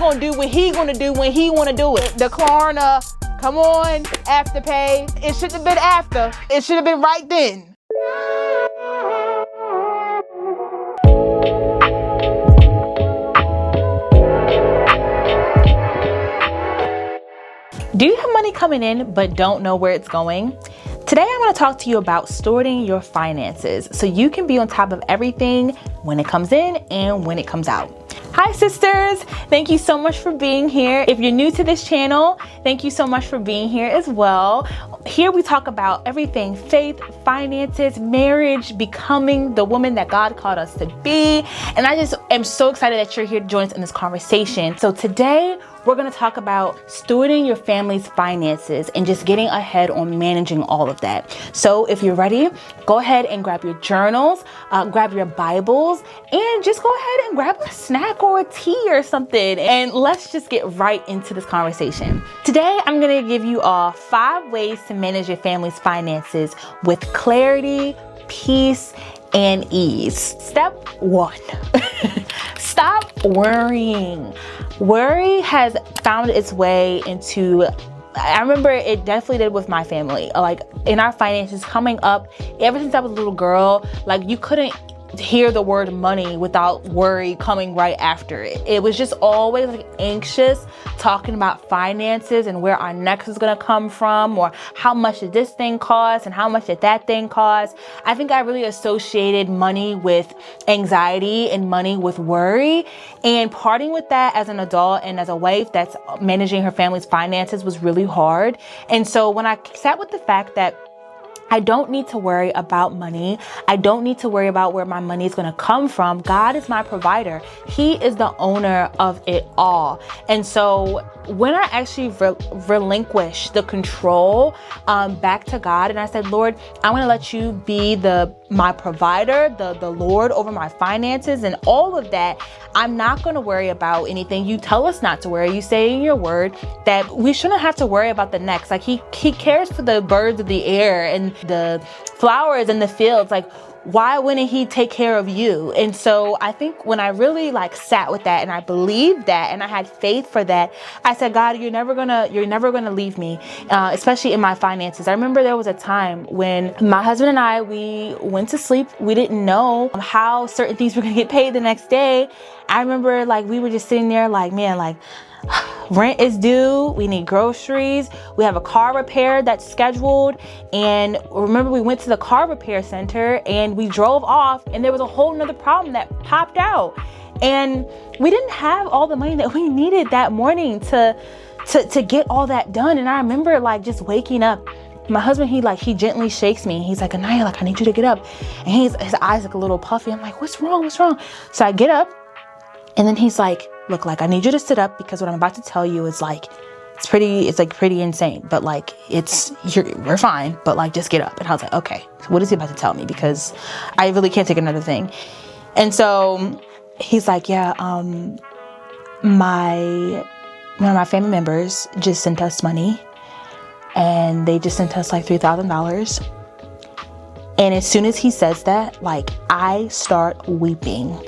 gonna do what he gonna do when he wanna do it. The Klarna, come on, Afterpay. It shouldn't have been after. It should have been right then. Do you have money coming in but don't know where it's going? Today I'm going to talk to you about stewarding your finances so you can be on top of everything when it comes in and when it comes out. Hi sisters, thank you so much for being here. If you're new to this channel, thank you so much for being here as well. Here we talk about everything: faith, finances, marriage, becoming the woman that God called us to be. And I just am so excited that you're here to join us in this conversation. So today we're going to talk about stewarding your family's finances and just getting ahead on managing all of that. So if you're ready, go ahead and grab your journals, grab your Bibles, and just go ahead and grab a snack or a tea or something. And let's just get right into this conversation. Today, I'm going to give you all 5 ways to manage your family's finances with clarity, peace, and ease. Step 1, stop worrying. Worry has found its way into, I remember it definitely did with my family. Like in our finances coming up, ever since I was a little girl, like you couldn't hear the word money without worry coming right after it. It was just always like anxious talking about finances and where our next is gonna come from, or how much did this thing cost and how much did that thing cost. I think I really associated money with anxiety and money with worry, and parting with that as an adult and as a wife that's managing her family's finances was really hard. And so when I sat with the fact that I don't need to worry about money. I don't need to worry about where my money is going to come from. God is my provider. He is the owner of it all. And so when I actually relinquished the control back to God, and I said, Lord, I'm going to let you be my provider, the Lord over my finances and all of that. I'm not going to worry about anything. You tell us not to worry. You say in your word that we shouldn't have to worry about the next. Like he cares for the birds of the air and the flowers in the fields. Like, why wouldn't he take care of you? And so I think when I really sat with that and I believed that and I had faith for that, I said, God, you're never gonna leave me, especially in my finances. I remember there was a time when my husband and I, we went to sleep. We didn't know how certain things were gonna get paid the next day. I remember we were just sitting there rent is due, we need groceries, we have a car repair that's scheduled. And remember, we went to the car repair center and we drove off and there was a whole nother problem that popped out. And we didn't have all the money that we needed that morning to get all that done. And I remember just waking up. My husband, he gently shakes me. He's like, Anaya, I need you to get up. And his eyes a little puffy. I'm like, what's wrong? So I get up and then he's like, look, I need you to sit up because what I'm about to tell you is it's pretty insane, but we're fine, but just get up. And I was like, okay, so what is he about to tell me? Because I really can't take another thing. And so he's like, yeah, one of my family members just sent us money and they just sent us $3,000. And as soon as he says that, I start weeping.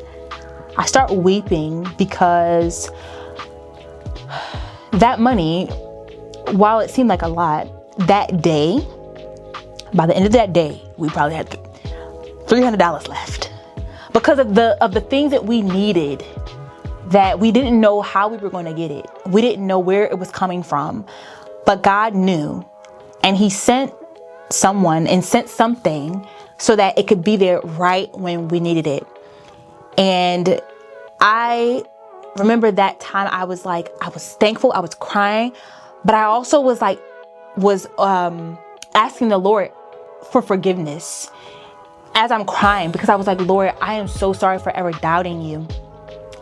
Because that money, while it seemed like a lot, that day, by the end of that day, we probably had $300 left because of the things that we needed that we didn't know how we were going to get it. We didn't know where it was coming from, but God knew, and he sent someone and sent something so that it could be there right when we needed it. And I remember that time I was thankful, I was crying, but I also was asking the Lord for forgiveness as I'm crying, because I was like, Lord, I am so sorry for ever doubting you.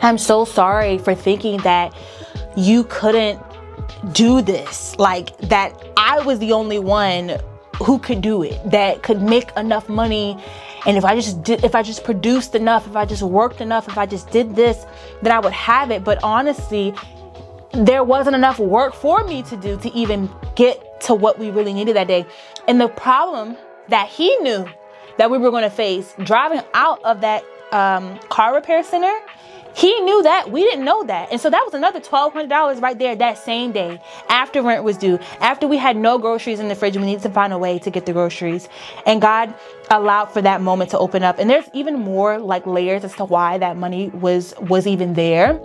I'm so sorry for thinking that you couldn't do this, that I was the only one who could do it, that could make enough money. And if I just produced enough, if I just worked enough, if I just did this, then I would have it. But honestly, there wasn't enough work for me to do to even get to what we really needed that day. And the problem that he knew that we were going to face driving out of that car repair center. He knew that. We didn't know that. And so that was another $1,200 right there that same day after rent was due, after we had no groceries in the fridge. We needed to find a way to get the groceries. And God allowed for that moment to open up. And there's even more like layers as to why that money was even there,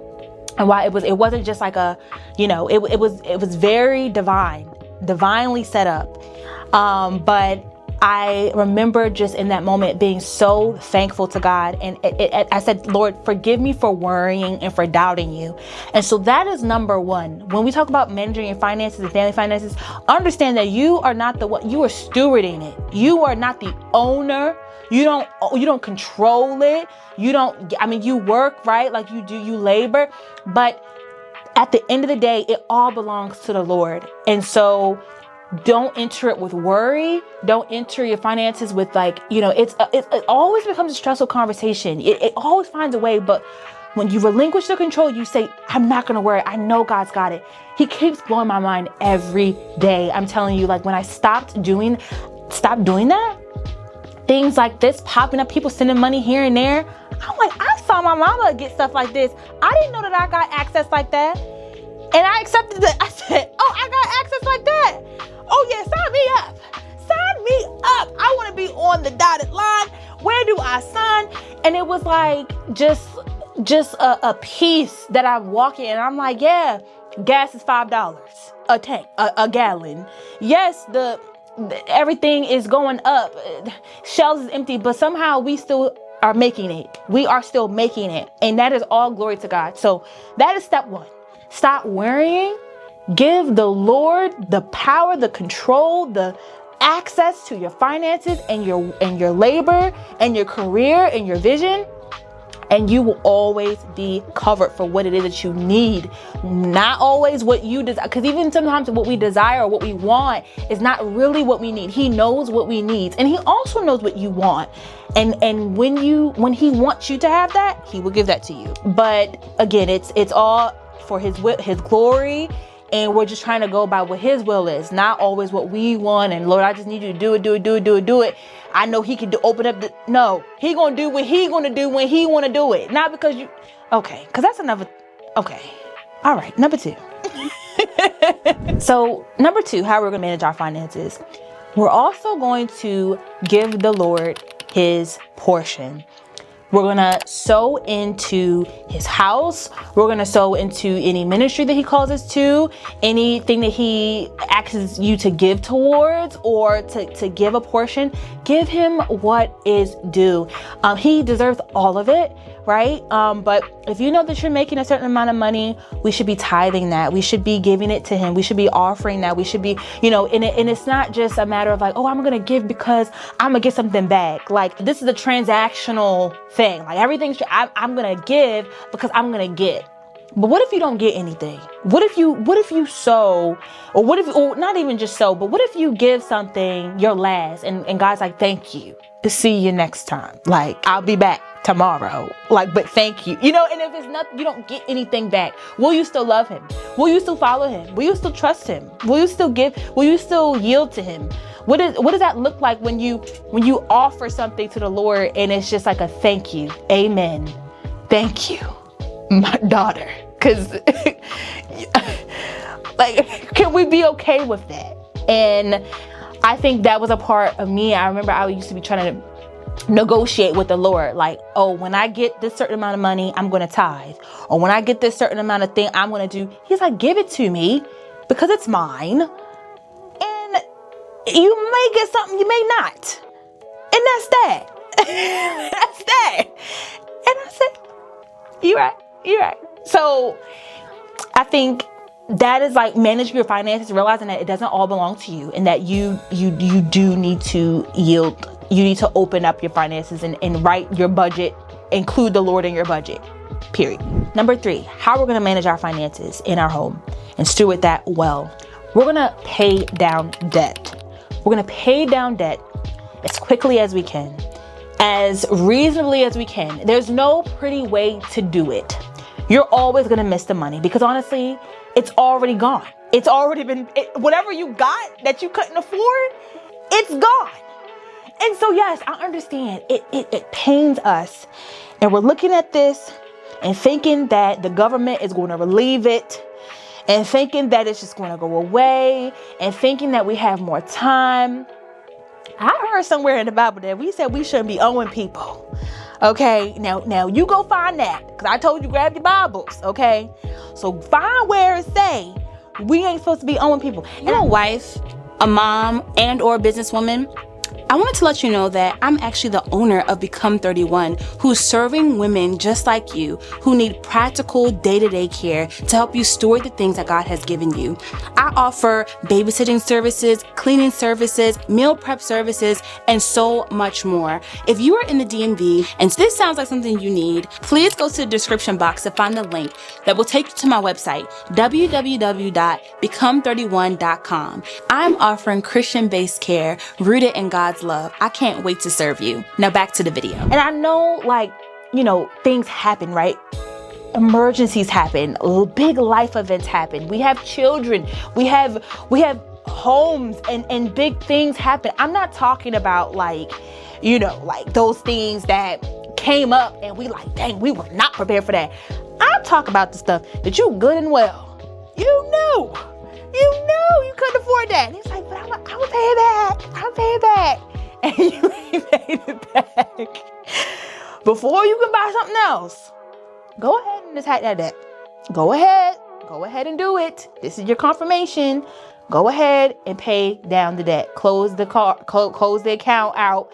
and why it wasn't just like a, it was very divinely set up. But I remember just in that moment being so thankful to God. And I said, Lord, forgive me for worrying and for doubting you. And so that is number one. When we talk about managing your finances and family finances, understand that you are not the one, you are stewarding it. You are not the owner. You don't control it. You work, right? Like you labor, but at the end of the day, it all belongs to the Lord. And so don't enter it with worry. Don't enter your finances with it always becomes a stressful conversation. It always finds a way. But when you relinquish the control, you say, I'm not going to worry. I know God's got it. He keeps blowing my mind every day. I'm telling you, like when I stopped doing that, things like this popping up, people sending money here and there. I'm like, I saw my mama get stuff like this. I didn't know that I got access like that. And I accepted it. I said, oh, I got access like that. Oh yeah, sign me up. Sign me up. I want to be on the dotted line. Where do I sign? And it was like just a piece that I walk in, and I'm like, yeah, gas is $5 a tank, a gallon. Yes, everything is going up. Shelves is empty, but somehow we still are making it. We are still making it. And that is all glory to God. So that is step one. Stop worrying. Give the Lord the power, the control, the access to your finances and your labor and your career and your vision. And you will always be covered for what it is that you need. Not always what you desire. Because even sometimes what we desire or what we want is not really what we need. He knows what we need. And he also knows what you want. And when he wants you to have that, he will give that to you. But again, it's all for his glory. And we're just trying to go by what his will is, not always what we want. And Lord, I just need you to do it. I know he can open up no, he gonna do what he gonna do when he wanna do it. Not because because that's another, okay. All right, number two. So number two, how we're gonna manage our finances. We're also going to give the Lord his portion. We're going to sow into his house. We're going to sow into any ministry that he calls us to, anything that he asks you to give towards or to give a portion. Give him what is due. He deserves all of it, right? But if you know that you're making a certain amount of money, we should be tithing that. We should be giving it to him. We should be offering that. We should be, and it's not just a matter of like, oh, I'm going to give because I'm going to get something back. Like this is a transactional thing. Like everything's, I'm going to give because I'm going to get. But what if you don't get anything? What if you sow, or not even just sow, but what if you give something your last and God's like, thank you. See you next time. Like I'll be back tomorrow. Like, but thank you. And if it's nothing, you don't get anything back. Will you still love him? Will you still follow him? Will you still trust him? Will you still give? Will you still yield to him? What does that look like when you offer something to the Lord and it's just like a thank you? Amen. Thank you, my daughter. Because like, can we be okay with that? And I think that was a part of me. I remember I used to be trying to negotiate with the Lord. Like, oh, when I get this certain amount of money, I'm going to tithe. Or when I get this certain amount of thing, I'm going to do. He's like, give it to me because it's mine. And you may get something, you may not. And that's that. That's that. And I said, you're right. So I think that is like managing your finances, realizing that it doesn't all belong to you and that you do need to yield. You need to open up your finances and write your budget, include the Lord in your budget, period. Number three, how we're going to manage our finances in our home and steward that well. We're going to pay down debt. We're going to pay down debt as quickly as we can, as reasonably as we can. There's no pretty way to do it. You're always going to miss the money because honestly, it's already gone. It's already been, whatever you got that you couldn't afford, it's gone. And so, yes, I understand. It pains us. And we're looking at this and thinking that the government is going to relieve it, and thinking that it's just going to go away, and thinking that we have more time. I heard somewhere in the Bible that we said we shouldn't be owing people. Okay, now you go find that, because I told you grab your Bibles. Okay, so find where it say we ain't supposed to be owing people. And a wife, a mom, and or businesswoman, I wanted to let you know that I'm actually the owner of Become 31, who's serving women just like you who need practical day-to-day care to help you steward the things that God has given you. I offer babysitting services, cleaning services, meal prep services, and so much more. If you are in the DMV and this sounds like something you need, please go to the description box to find the link that will take you to my website, www.become31.com. I'm offering Christian-based care rooted in God's love. I can't wait to serve you. Now back to the video. And I know, like, things happen, right? Emergencies happen. Big life events happen. We have children. We have homes, and big things happen. I'm not talking about like those things that came up and we like, dang, we were not prepared for that. I'm talking about the stuff that you good and well. You knew you couldn't afford that. And it's like, but I'm gonna pay it back. I'll pay it back. And you ain't paid it back. Before you can buy something else, go ahead and attack that debt. Go ahead and do it. This is your confirmation. Go ahead and pay down the debt. Close the account out.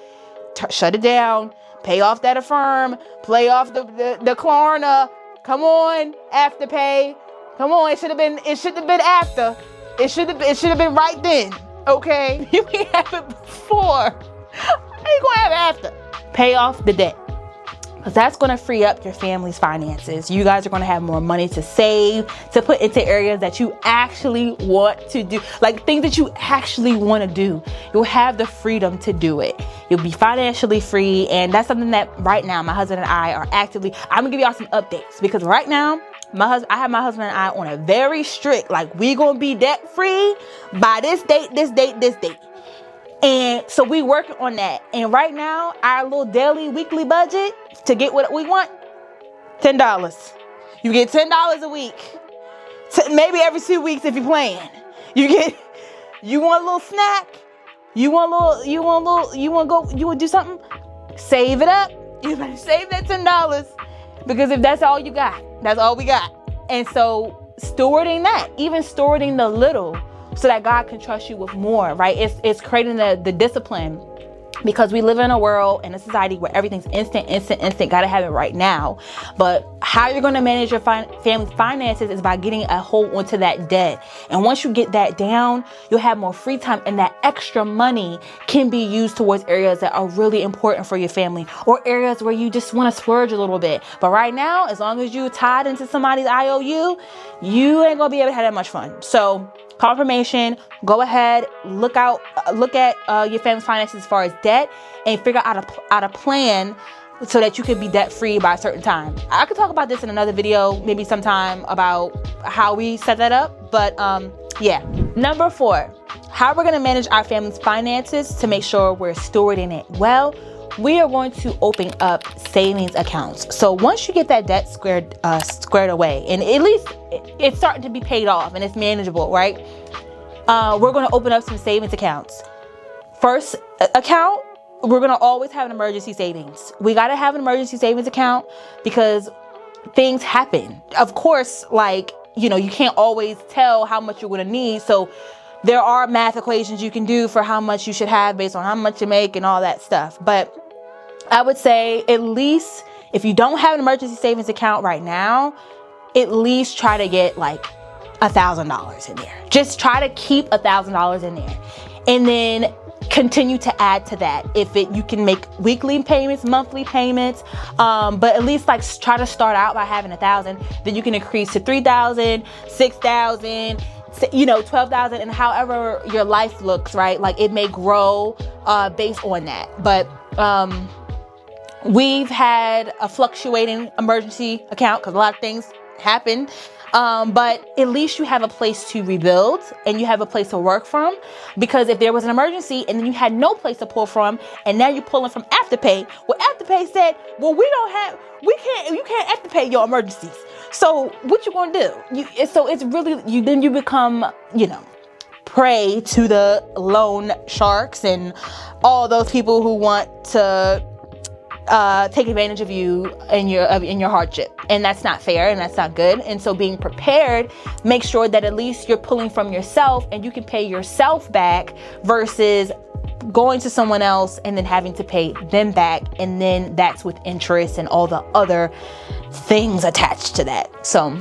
Shut it down. Pay off that Affirm. Pay off the Klarna. Come on, Afterpay. Come on, it should have been after. It should have been right then. Okay? You can have it before. How you gonna have it after? Pay off the debt. Because that's going to free up your family's finances. You guys are going to have more money to save, to put into areas that you actually want to do, like things that you actually want to do. You'll have the freedom to do it. You'll be financially free. And that's something that right now, my husband and I are actively, I'm going to give y'all some updates, because right now, I have my husband and I on a very strict, like, we going to be debt free by this date. And so we working on that. And right now, our little daily, weekly budget to get what we want, $10. You get $10 a week. Maybe every 2 weeks if you're playing. You want a little snack? You want to do something? Save it up. You better save that $10. Because if that's all you got, that's all we got. And so stewarding that, even stewarding the little, so that God can trust you with more, right? It's creating the discipline, because we live in a world and a society where everything's instant, gotta have it right now. But how you're gonna manage your family's finances is by getting a hold onto that debt. And once you get that down, you'll have more free time, and that extra money can be used towards areas that are really important for your family, or areas where you just wanna splurge a little bit. But right now, as long as you tied into somebody's IOU, you ain't gonna be able to have that much fun. So confirmation, go ahead, look at your family's finances as far as debt, and figure out a plan so that you can be debt free by a certain time. I could talk about this in another video, maybe sometime, about how we set that up. But yeah. Number 4, how we're going to manage our family's finances to make sure we're stewarding it well. We are going to open up savings accounts. So once you get that debt squared away, and at least it's starting to be paid off and it's manageable, right? We're going to open up some savings accounts. First account, we're going to always have an emergency savings. We got to have an emergency savings account because things happen. Of course, like, you can't always tell how much you're going to need. So there are math equations you can do for how much you should have based on how much you make and all that stuff. But I would say, at least if you don't have an emergency savings account right now, at least try to get like $1,000 in there. Just try to keep $1,000 in there, and then continue to add to that. You can make weekly payments, monthly payments, but at least like try to start out by having 1,000. Then you can increase to 3,000, 6,000. 12,000, and however your life looks, right? Like, it may grow based on that. But we've had a fluctuating emergency account because a lot of things happened. But at least you have a place to rebuild and you have a place to work from, because if there was an emergency and then you had no place to pull from and now you're pulling from Afterpay, well, Afterpay said, well, you can't Afterpay your emergencies. So what you gonna do? So it's really, then you become, prey to the loan sharks and all those people who want to take advantage of you in your hardship, and that's not fair and that's not good. And so being prepared, make sure that at least you're pulling from yourself and you can pay yourself back versus going to someone else and then having to pay them back, and then that's with interest and all the other things attached to that. So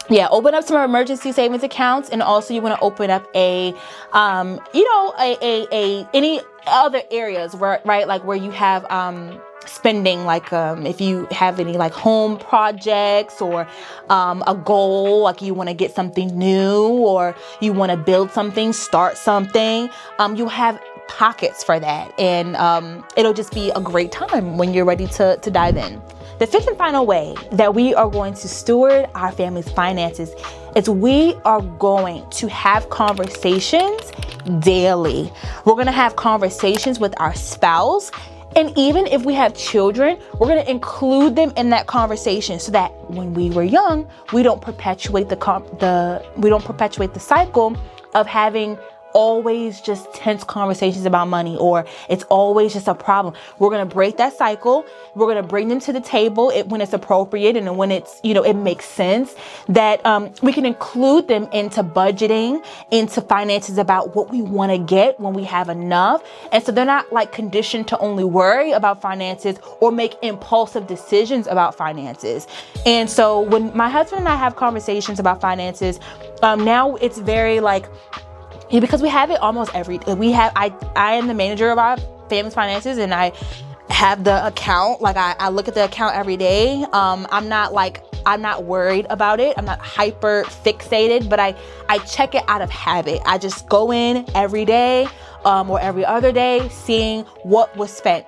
yeah, open up some emergency savings accounts, and also you want to open up any other areas where, right, like where you have spending, like if you have any like home projects or a goal, like you want to get something new or you want to build something, start something, you have pockets for that, and it'll just be a great time when you're ready to dive in. The fifth and final way that we are going to steward our family's finances is we are going to have conversations daily. We're going to have conversations with our spouse. And even if we have children, we're going to include them in that conversation so that when we were young, we don't perpetuate the cycle of having always just tense conversations about money, or it's always just a problem. We're going to break that cycle. We're going to bring them to the table when it's appropriate and when it's, it makes sense, that we can include them into budgeting, into finances, about what we want to get when we have enough. And so they're not like conditioned to only worry about finances or make impulsive decisions about finances. And so when my husband and I have conversations about finances, now it's very like, because we have it almost I am the manager of our family's finances, and I have the account. Like I look at the account every day. I'm not worried about it. I'm not hyper fixated, but I check it out of habit. I just go in every day, or every other day, seeing what was spent.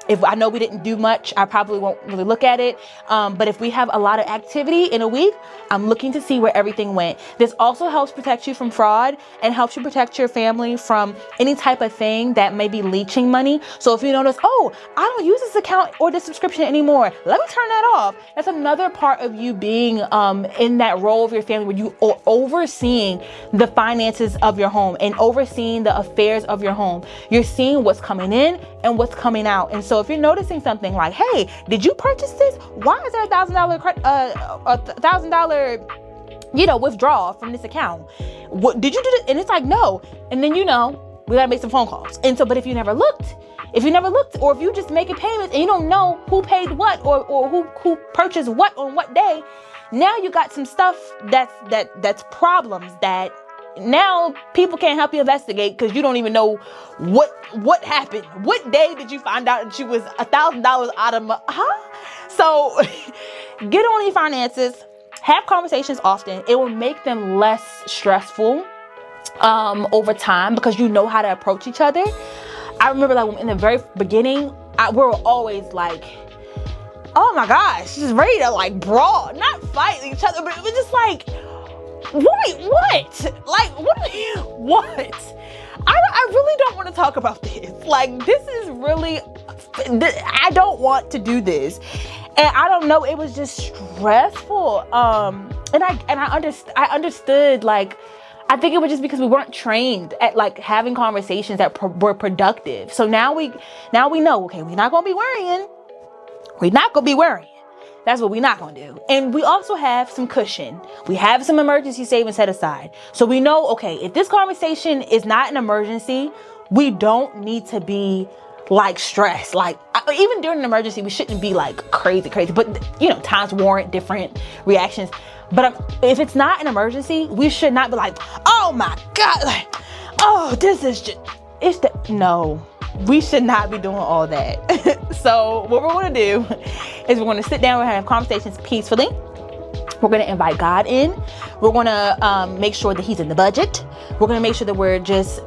If I know we didn't do much, I probably won't really look at it. But if we have a lot of activity in a week, I'm looking to see where everything went. This also helps protect you from fraud and helps you protect your family from any type of thing that may be leeching money. So if you notice, I don't use this account or this subscription anymore, let me turn that off. That's another part of you being in that role of your family, where you are overseeing the finances of your home and overseeing the affairs of your home. You're seeing what's coming in and what's coming out. And so if you're noticing something like, hey, did you purchase this? Why is there $1,000 withdrawal from this account? What did you do? And it's like, no. And then we gotta make some phone calls. And so, but if you never looked, or if you just making payments and you don't know who paid what or who purchased what on what day, now you got some stuff that's problems that now people can't help you investigate, because you don't even know what happened. What day did you find out that you was $1,000 out of So get on your finances, have conversations often. It will make them less stressful over time, because you know how to approach each other. I remember in the very beginning, we were always like, oh my gosh, just ready to brawl, not fight each other, but it was just like, wait, what? What? I really don't want to talk about this. This is really, I don't want to do this. And I don't know, it was just stressful. And I understood, I think it was just because we weren't trained at having conversations that were productive. So now we know, okay, we're not going to be worrying. We're not going to be worrying. That's what we're not going to do. And we also have some cushion. We have some emergency savings set aside. So we know, okay, if this conversation is not an emergency, we don't need to be stressed. Even during an emergency, we shouldn't be crazy. But, times warrant different reactions. But if it's not an emergency, we should not be oh my God, this is just, no. We should not be doing all that. So what we're going to do is we're going to sit down and have conversations peacefully. We're going to invite God in. We're going to make sure that he's in the budget. We're going to make sure that we're just,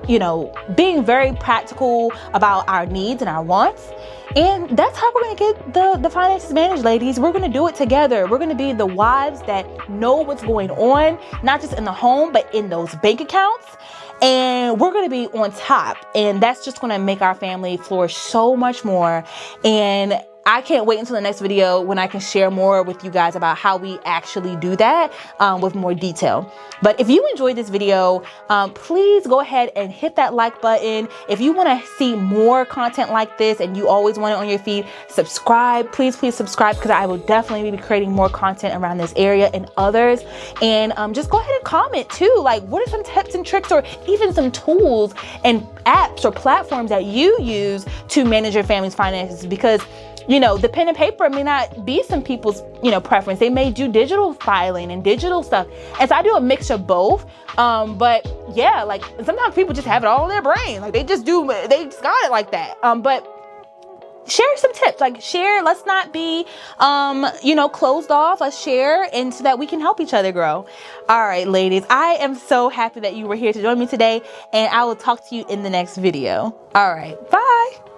being very practical about our needs and our wants. And that's how we're gonna get the finances managed, ladies. We're gonna do it together. We're gonna be the wives that know what's going on, not just in the home, but in those bank accounts. And we're gonna be on top. And that's just gonna make our family flourish so much more. And I can't wait until the next video when I can share more with you guys about how we actually do that with more detail. But if you enjoyed this video, please go ahead and hit that like button. If you want to see more content like this and you always want it on your feed, subscribe. Please subscribe, because I will definitely be creating more content around this area and others. And just go ahead and comment too. Like, what are some tips and tricks, or even some tools and apps or platforms that you use to manage your family's finances? Because you know, the pen and paper may not be some people's, preference. They may do digital filing and digital stuff. And so I do a mix of both. But yeah, like sometimes people just have it all in their brain. Like they just got it like that. But share some tips, let's not be, closed off. Let's share, and so that we can help each other grow. All right, ladies, I am so happy that you were here to join me today, and I will talk to you in the next video. All right, bye.